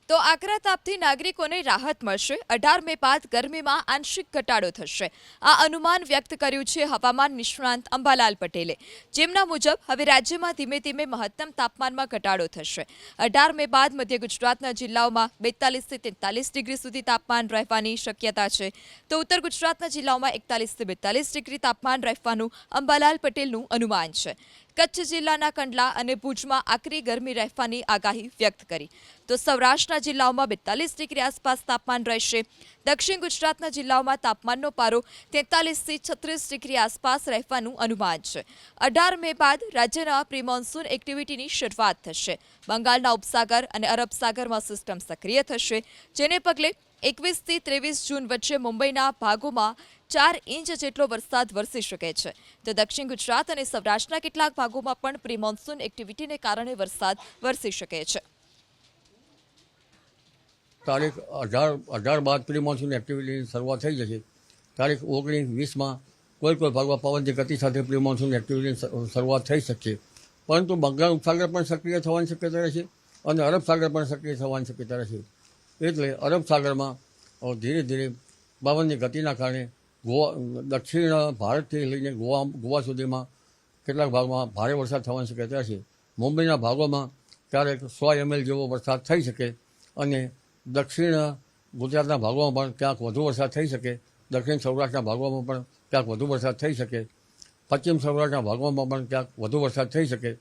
તો આકરા તાપથી નાગરિકોને રાહત મળશે। 18 મે બાદ ગરમીમાં આંશિક ઘટાડો થશે। આ અનુમાન વ્યક્ત કર્યું છે હવામાન નિષ્ણાંત અંબાલાલ પટેલે, જેમના મુજબ હવે રાજ્યમાં ધીમે ધીમે મહત્તમ તાપમાનમાં ઘટાડો થશે। 18 મે બાદ મધ્ય ગુજરાતના જિલ્લાઓમાં 42 થી 43 ડિગ્રી સુધી તાપમાન રહેવાની શક્યતા છે, તો ઉત્તર ગુજરાતના જિલ્લાઓમાં 41 થી 42 ડિગ્રી તાપમાન રહેવાનું અંબાલાલ પટેલનું અનુમાન છે। કચ્છ જિલ્લાના કંડલા અને ભુજમાં આકરી ગરમી રહેવાની આગાહી વ્યક્ત કરી, તો સૌરાષ્ટ્રના જિલ્લાઓમાં 42 ડિગ્રી આસપાસ તાપમાન રહેશે। દક્ષિણ ગુજરાતના જિલ્લાઓમાં તાપમાનનો પારો 43 થી 36 ડિગ્રી આસપાસ રહેવાનું અનુમાન છે। 18 મે બાદ રાજ્યના પ્રી મોન્સૂન એક્ટિવિટીની શરૂઆત થશે। બંગાળના ઉપસાગર અને અરબ સાગરમાં સિસ્ટમ સક્રિય થશે, જેને પગલે 21 થી 23 જૂન વચ્ચે મુંબઈના ભાગોમાં 4 ઇંચ જેટલો વરસાદ વરસી શકે છે, તો દક્ષિણ ગુજરાત અને સૌરાષ્ટ્રના કેટલાક ભાગોમાં પણ પ્રી મોન્સૂન એક્ટિવિટીને કારણે વરસાદ વરસી શકે છે। તારીખ 18 બાદ પ્રી મોન્સૂન એક્ટિવિટીની શરૂઆત થઈ જશે। તારીખ 19-20માં કોઈ ભાગમાં પવનની ગતિ સાથે પ્રી મોન્સૂન એક્ટિવિટીની શરૂઆત થઈ શકશે, પરંતુ બંગાળ ઉપસાગર પણ સક્રિય થવાની શક્યતા રહેશે અને અરબ સાગર પણ સક્રિય થવાની શક્યતા રહેશે। એટલે અરબ સાગરમાં ધીરે ધીરે પવનની ગતિના કારણે દક્ષિણ ભારતથી લઈને ગોવા સુધીમાં કેટલાક ભાગમાં ભારે વરસાદ થવાની શક્યતા છે। મુંબઈના ભાગોમાં ક્યારેક 100 ml જેવો વરસાદ થઈ શકે અને દક્ષિણ ગુજરાતના ભાગોમાં પણ ક્યાંક વધુ વરસાદ થઈ શકે। દક્ષિણ સૌરાષ્ટ્રના ભાગોમાં પણ ક્યાંક વધુ વરસાદ થઈ શકે। પશ્ચિમ સૌરાષ્ટ્રના ભાગોમાં પણ ક્યાંક વધુ વરસાદ થઈ શકે।